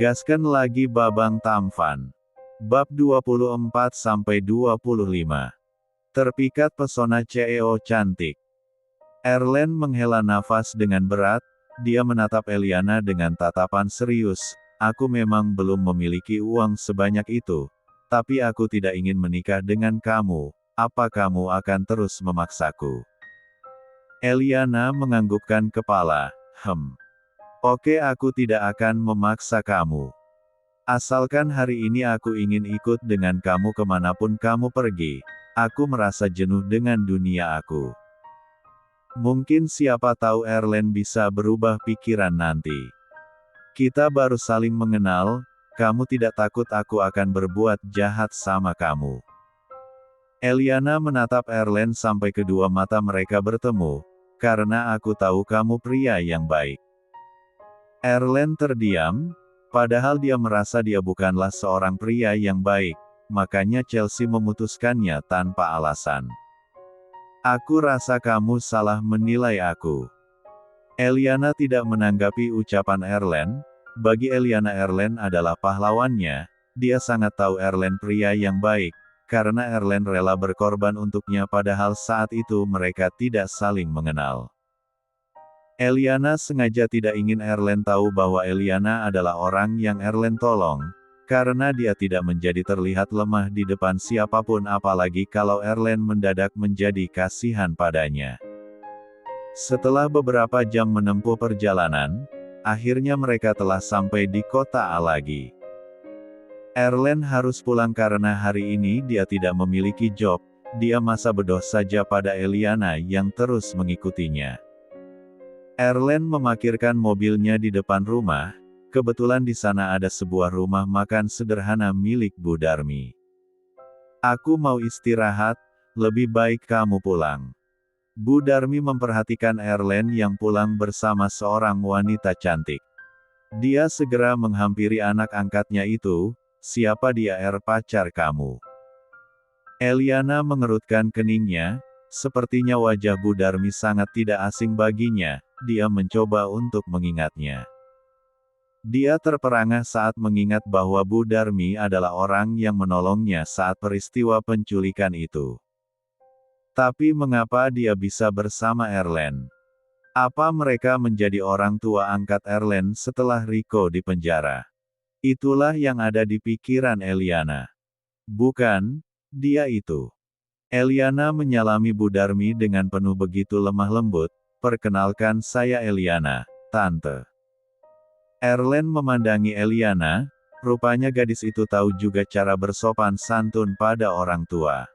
Gaskan lagi Babang Tampan. Bab 24-25. Terpikat pesona CEO cantik. Erlen menghela nafas dengan berat, dia menatap Eliana dengan tatapan serius. Aku memang belum memiliki uang sebanyak itu, tapi aku tidak ingin menikah dengan kamu. Apa kamu akan terus memaksaku? Eliana menganggukkan kepala. Oke, aku tidak akan memaksa kamu. Asalkan hari ini aku ingin ikut dengan kamu kemanapun kamu pergi. Aku merasa jenuh dengan dunia aku. Mungkin siapa tahu Erlen bisa berubah pikiran nanti. Kita baru saling mengenal, kamu tidak takut aku akan berbuat jahat sama kamu? Eliana menatap Erlen sampai kedua mata mereka bertemu, karena aku tahu kamu pria yang baik. Erlen terdiam, padahal dia merasa dia bukanlah seorang pria yang baik, makanya Chelsea memutuskannya tanpa alasan. Aku rasa kamu salah menilai aku. Eliana tidak menanggapi ucapan Erlen. Bagi Eliana, Erlen adalah pahlawannya. Dia sangat tahu Erlen pria yang baik, karena Erlen rela berkorban untuknya padahal saat itu mereka tidak saling mengenal. Eliana sengaja tidak ingin Erlen tahu bahwa Eliana adalah orang yang Erlen tolong, karena dia tidak menjadi terlihat lemah di depan siapapun apalagi kalau Erlen mendadak menjadi kasihan padanya. Setelah beberapa jam menempuh perjalanan, akhirnya mereka telah sampai di kota Alagi. Erlen harus pulang karena hari ini dia tidak memiliki job, dia masa bodoh saja pada Eliana yang terus mengikutinya. Erlen memarkirkan mobilnya di depan rumah, kebetulan di sana ada sebuah rumah makan sederhana milik Bu Darmi. Aku mau istirahat, lebih baik kamu pulang. Bu Darmi memperhatikan Erlen yang pulang bersama seorang wanita cantik. Dia segera menghampiri anak angkatnya itu, siapa dia? Pacar kamu? Eliana mengerutkan keningnya, sepertinya wajah Bu Darmi sangat tidak asing baginya. Dia mencoba untuk mengingatnya. Dia terperangah saat mengingat bahwa Bu Darmi adalah orang yang menolongnya saat peristiwa penculikan itu. Tapi mengapa dia bisa bersama Erlen? Apa mereka menjadi orang tua angkat Erlen setelah Rico di penjara? Itulah yang ada di pikiran Eliana. Bukan, dia itu. Eliana menyalami Bu Darmi dengan penuh begitu lemah lembut. Perkenalkan, saya Eliana, Tante. Erlen memandangi Eliana, rupanya gadis itu tahu juga cara bersopan santun pada orang tua.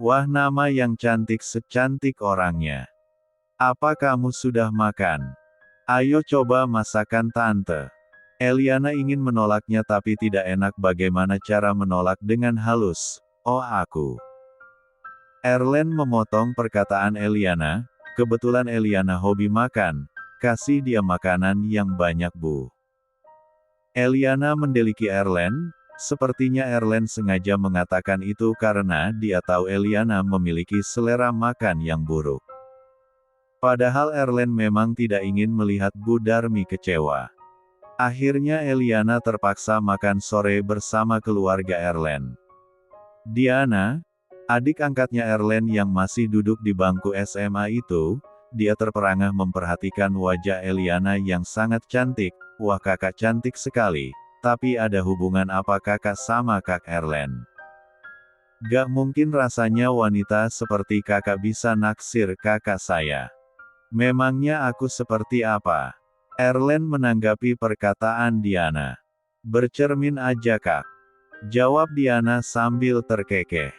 Wah, nama yang cantik secantik orangnya. Apa kamu sudah makan? Ayo coba masakan Tante. Eliana ingin menolaknya tapi tidak enak bagaimana cara menolak dengan halus. Oh, aku. Erlen memotong perkataan Eliana. Kebetulan Eliana hobi makan, kasih dia makanan yang banyak Bu. Eliana mendeliki Erlen, sepertinya Erlen sengaja mengatakan itu karena dia tahu Eliana memiliki selera makan yang buruk. Padahal Erlen memang tidak ingin melihat Bu Darmi kecewa. Akhirnya Eliana terpaksa makan sore bersama keluarga Erlen. Diana, adik angkatnya Erlen yang masih duduk di bangku SMA itu, dia terperangah memperhatikan wajah Eliana yang sangat cantik. Wah, kakak cantik sekali. Tapi ada hubungan apa kakak sama Kak Erlen? Gak mungkin rasanya wanita seperti kakak bisa naksir kakak saya. Memangnya aku seperti apa? Erlen menanggapi perkataan Diana. Bercermin aja Kak. Jawab Diana sambil terkekeh.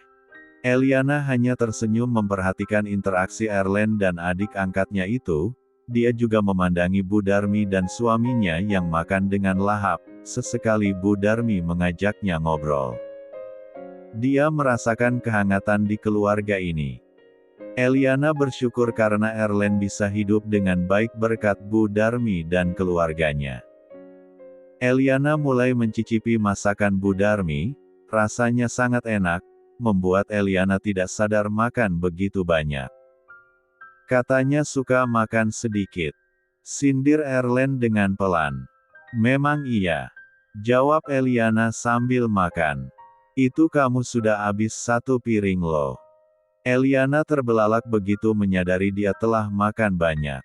Eliana hanya tersenyum memperhatikan interaksi Erlen dan adik angkatnya itu. Dia juga memandangi Bu Darmi dan suaminya yang makan dengan lahap. Sesekali Bu Darmi mengajaknya ngobrol. Dia merasakan kehangatan di keluarga ini. Eliana bersyukur karena Erlen bisa hidup dengan baik berkat Bu Darmi dan keluarganya. Eliana mulai mencicipi masakan Bu Darmi, rasanya sangat enak, membuat Eliana tidak sadar makan begitu banyak. Katanya suka makan sedikit. Sindir Erlen dengan pelan. Memang iya. Jawab Eliana sambil makan. Itu kamu sudah habis 1 piring loh. Eliana terbelalak begitu menyadari dia telah makan banyak.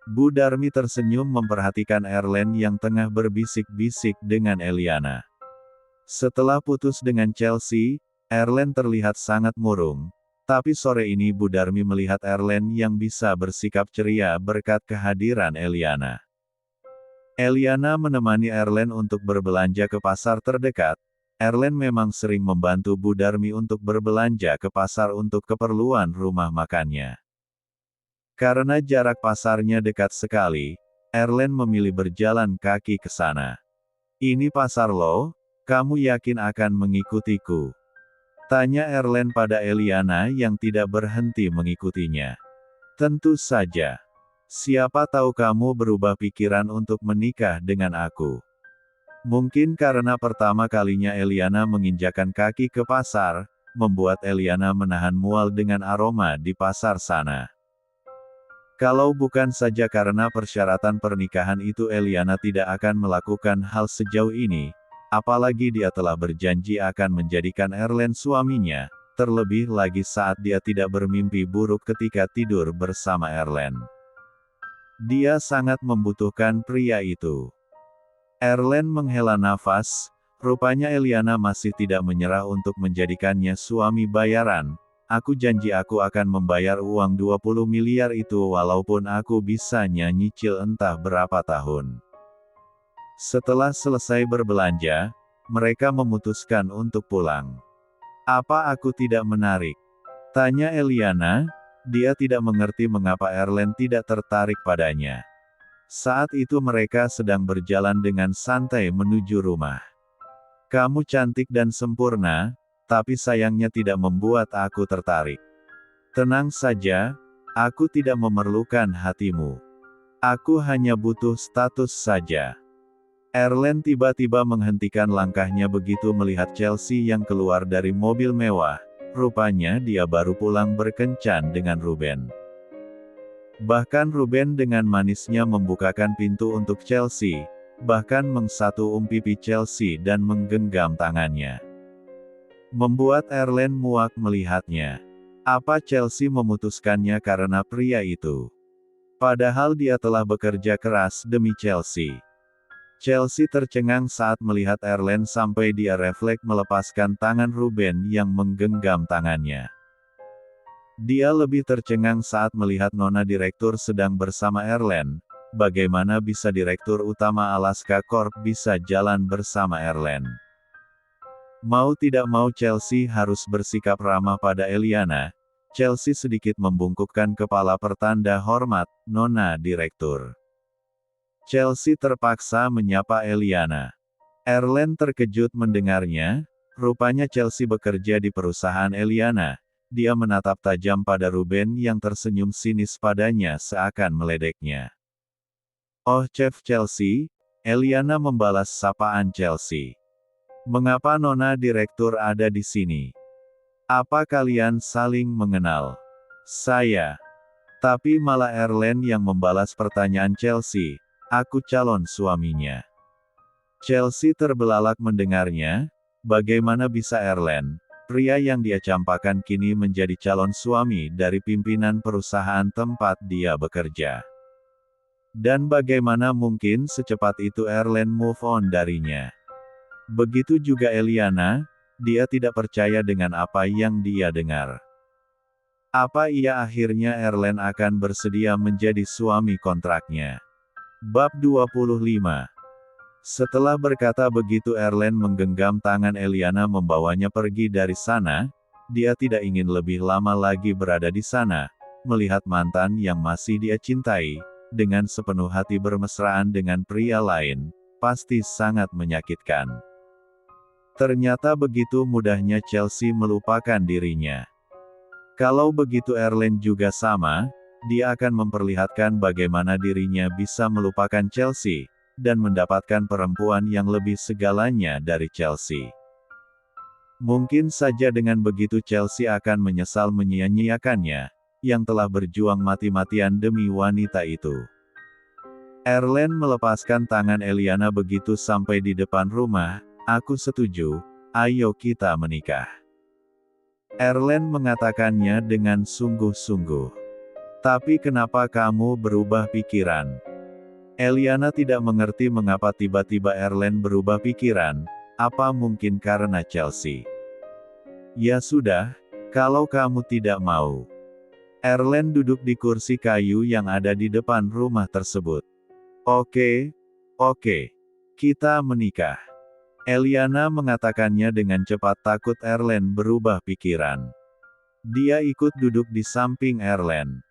Bu Darmi tersenyum memperhatikan Erlen yang tengah berbisik-bisik dengan Eliana. Setelah putus dengan Chelsea, Erlen terlihat sangat murung. Tapi sore ini Bu Darmi melihat Erlen yang bisa bersikap ceria berkat kehadiran Eliana. Eliana menemani Erlen untuk berbelanja ke pasar terdekat. Erlen memang sering membantu Bu Darmi untuk berbelanja ke pasar untuk keperluan rumah makannya. Karena jarak pasarnya dekat sekali, Erlen memilih berjalan kaki ke sana. Ini pasar loh, kamu yakin akan mengikutiku? Tanya Erlen pada Eliana yang tidak berhenti mengikutinya. Tentu saja. Siapa tahu kamu berubah pikiran untuk menikah dengan aku. Mungkin karena pertama kalinya Eliana menginjakan kaki ke pasar, membuat Eliana menahan mual dengan aroma di pasar sana. Kalau bukan saja karena persyaratan pernikahan itu Eliana tidak akan melakukan hal sejauh ini, apalagi dia telah berjanji akan menjadikan Erlen suaminya, terlebih lagi saat dia tidak bermimpi buruk ketika tidur bersama Erlen. Dia sangat membutuhkan pria itu. Erlen menghela nafas, rupanya Eliana masih tidak menyerah untuk menjadikannya suami bayaran. Aku janji aku akan membayar uang 20 miliar itu walaupun aku bisa nyicil entah berapa tahun. Setelah selesai berbelanja, mereka memutuskan untuk pulang. Apa aku tidak menarik? Tanya Eliana, dia tidak mengerti mengapa Erlen tidak tertarik padanya. Saat itu mereka sedang berjalan dengan santai menuju rumah. Kamu cantik dan sempurna, tapi sayangnya tidak membuat aku tertarik. Tenang saja, aku tidak memerlukan hatimu. Aku hanya butuh status saja. Erlen tiba-tiba menghentikan langkahnya begitu melihat Chelsea yang keluar dari mobil mewah. Rupanya dia baru pulang berkencan dengan Ruben. Bahkan Ruben dengan manisnya membukakan pintu untuk Chelsea, bahkan mengsatu pipi Chelsea dan menggenggam tangannya. Membuat Erlen muak melihatnya. Apa Chelsea memutuskannya karena pria itu? Padahal dia telah bekerja keras demi Chelsea. Chelsea tercengang saat melihat Erlen sampai dia refleks melepaskan tangan Ruben yang menggenggam tangannya. Dia lebih tercengang saat melihat Nona Direktur sedang bersama Erlen. Bagaimana bisa Direktur Utama Alaska Corp bisa jalan bersama Erlen? Mau tidak mau Chelsea harus bersikap ramah pada Eliana. Chelsea sedikit membungkukkan kepala pertanda hormat, Nona Direktur. Chelsea terpaksa menyapa Eliana. Erlen terkejut mendengarnya, rupanya Chelsea bekerja di perusahaan Eliana. Dia menatap tajam pada Ruben yang tersenyum sinis padanya seakan meledeknya. Oh Chef Chelsea, Eliana membalas sapaan Chelsea. Mengapa Nona Direktur ada di sini? Apa kalian saling mengenal? Saya. Tapi malah Erlen yang membalas pertanyaan Chelsea, aku calon suaminya. Chelsea terbelalak mendengarnya, bagaimana bisa Erlen, pria yang dia campakan kini menjadi calon suami dari pimpinan perusahaan tempat dia bekerja. Dan bagaimana mungkin secepat itu Erlen move on darinya. Begitu juga Eliana, dia tidak percaya dengan apa yang dia dengar. Apa iya akhirnya Erlen akan bersedia menjadi suami kontraknya? Bab 25. Setelah berkata begitu Erlen menggenggam tangan Eliana membawanya pergi dari sana. Dia tidak ingin lebih lama lagi berada di sana, melihat mantan yang masih dia cintai, dengan sepenuh hati bermesraan dengan pria lain, pasti sangat menyakitkan. Ternyata begitu mudahnya Chelsea melupakan dirinya. Kalau begitu Erlen juga sama, dia akan memperlihatkan bagaimana dirinya bisa melupakan Chelsea, dan mendapatkan perempuan yang lebih segalanya dari Chelsea. Mungkin saja dengan begitu Chelsea akan menyesal menyia-nyiakannya, yang telah berjuang mati-matian demi wanita itu. Erlen melepaskan tangan Eliana begitu sampai di depan rumah. Aku setuju, ayo kita menikah. Erlen mengatakannya dengan sungguh-sungguh. Tapi kenapa kamu berubah pikiran? Eliana tidak mengerti mengapa tiba-tiba Erlen berubah pikiran. Apa mungkin karena Chelsea? Ya sudah, kalau kamu tidak mau. Erlen duduk di kursi kayu yang ada di depan rumah tersebut. Oke, kita menikah. Eliana mengatakannya dengan cepat, takut Erlen berubah pikiran. Dia ikut duduk di samping Erlen.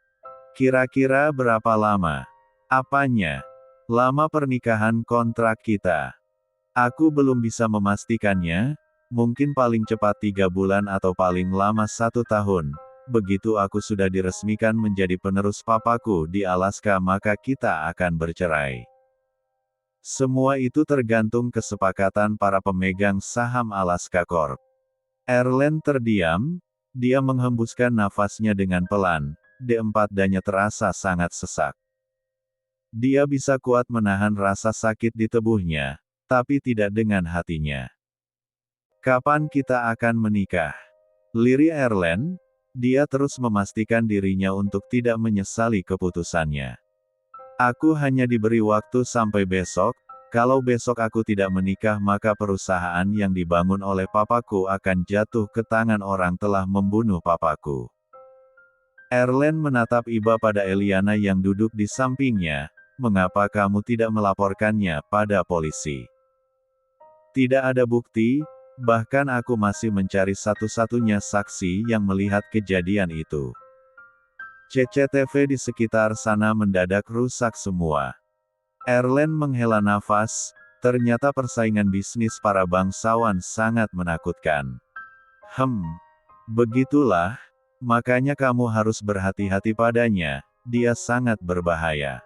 Kira-kira berapa lama? Apanya? Lama pernikahan kontrak kita. Aku belum bisa memastikannya, mungkin paling cepat 3 bulan atau paling lama 1 tahun. Begitu aku sudah diresmikan menjadi penerus papaku di Alaska, maka kita akan bercerai. Semua itu tergantung kesepakatan para pemegang saham Alaska Corp. Erlen terdiam, dia menghembuskan nafasnya dengan pelan, D4 danya terasa sangat sesak. Dia bisa kuat menahan rasa sakit di tubuhnya, tapi tidak dengan hatinya. Kapan kita akan menikah? Lirih Erlen. Dia terus memastikan dirinya untuk tidak menyesali keputusannya. Aku hanya diberi waktu sampai besok. Kalau besok aku tidak menikah, maka perusahaan yang dibangun oleh papaku akan jatuh ke tangan orang telah membunuh papaku. Erlen menatap iba pada Eliana yang duduk di sampingnya. Mengapa kamu tidak melaporkannya pada polisi? Tidak ada bukti. Bahkan aku masih mencari satu-satunya saksi yang melihat kejadian itu. CCTV di sekitar sana mendadak rusak semua. Erlen menghela nafas, ternyata persaingan bisnis para bangsawan sangat menakutkan. Begitulah, makanya kamu harus berhati-hati padanya, dia sangat berbahaya.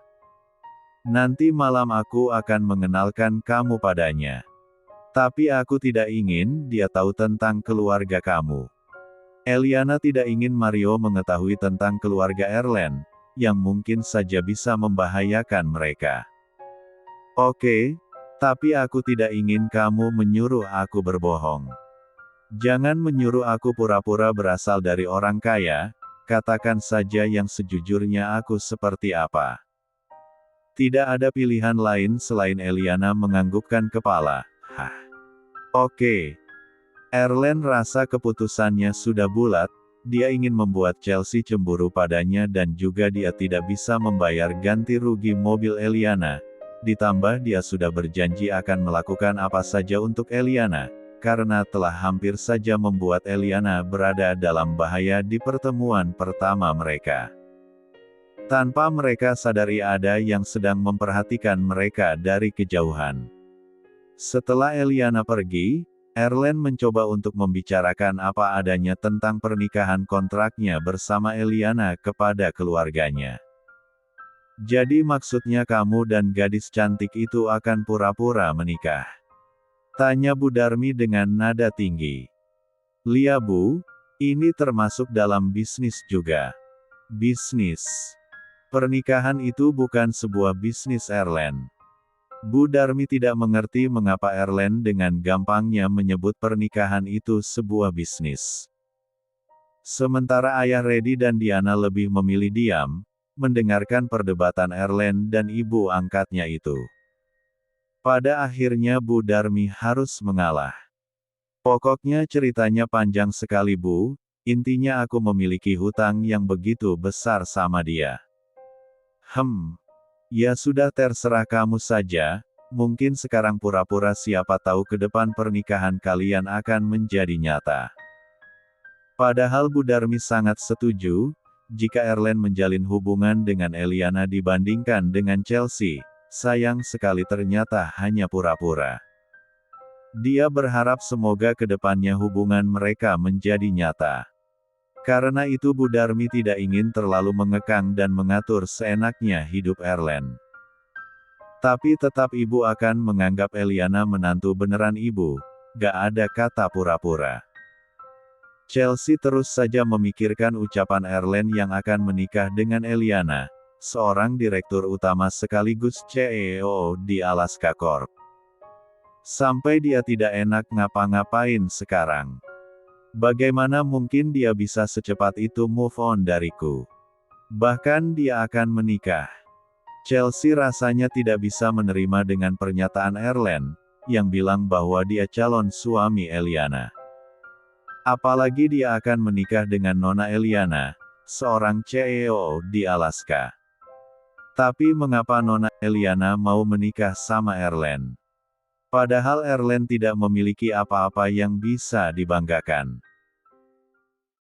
Nanti malam aku akan mengenalkan kamu padanya. Tapi aku tidak ingin dia tahu tentang keluarga kamu. Eliana tidak ingin Mario mengetahui tentang keluarga Erlen, yang mungkin saja bisa membahayakan mereka. Oke, tapi aku tidak ingin kamu menyuruh aku berbohong. Jangan menyuruh aku pura-pura berasal dari orang kaya, katakan saja yang sejujurnya aku seperti apa. Tidak ada pilihan lain selain Eliana menganggukkan kepala. Oke. Erlen rasa keputusannya sudah bulat, dia ingin membuat Chelsea cemburu padanya dan juga dia tidak bisa membayar ganti rugi mobil Eliana. Ditambah dia sudah berjanji akan melakukan apa saja untuk Eliana, karena telah hampir saja membuat Eliana berada dalam bahaya di pertemuan pertama mereka. Tanpa mereka sadari ada yang sedang memperhatikan mereka dari kejauhan. Setelah Eliana pergi, Erlen mencoba untuk membicarakan apa adanya tentang pernikahan kontraknya bersama Eliana kepada keluarganya. Jadi maksudnya kamu dan gadis cantik itu akan pura-pura menikah? Tanya Bu Darmi dengan nada tinggi. Lia Bu, ini termasuk dalam bisnis juga. Bisnis? Pernikahan itu bukan sebuah bisnis Erlen. Bu Darmi tidak mengerti mengapa Erlen dengan gampangnya menyebut pernikahan itu sebuah bisnis. Sementara ayah Reddy dan Diana lebih memilih diam, mendengarkan perdebatan Erlen dan ibu angkatnya itu. Pada akhirnya Bu Darmi harus mengalah. Pokoknya ceritanya panjang sekali Bu, intinya aku memiliki hutang yang begitu besar sama dia. Ya sudah terserah kamu saja, mungkin sekarang pura-pura siapa tahu ke depan pernikahan kalian akan menjadi nyata. Padahal Bu Darmi sangat setuju, jika Erlen menjalin hubungan dengan Eliana dibandingkan dengan Chelsea, sayang sekali ternyata hanya pura-pura. Dia berharap semoga ke depannya hubungan mereka menjadi nyata. Karena itu Bu Darmi tidak ingin terlalu mengekang dan mengatur seenaknya hidup Erlen. Tapi tetap ibu akan menganggap Eliana menantu beneran ibu, gak ada kata pura-pura. Chelsea terus saja memikirkan ucapan Erlen yang akan menikah dengan Eliana. seorang direktur utama sekaligus CEO di Alaska Corp. Sampai dia tidak enak ngapa-ngapain sekarang. Bagaimana mungkin dia bisa secepat itu move on dariku? Bahkan dia akan menikah. Chelsea rasanya tidak bisa menerima dengan pernyataan Erlen, yang bilang bahwa dia calon suami Eliana. Apalagi dia akan menikah dengan Nona Eliana, seorang CEO di Alaska. Tapi mengapa Nona Eliana mau menikah sama Erlen? Padahal Erlen tidak memiliki apa-apa yang bisa dibanggakan.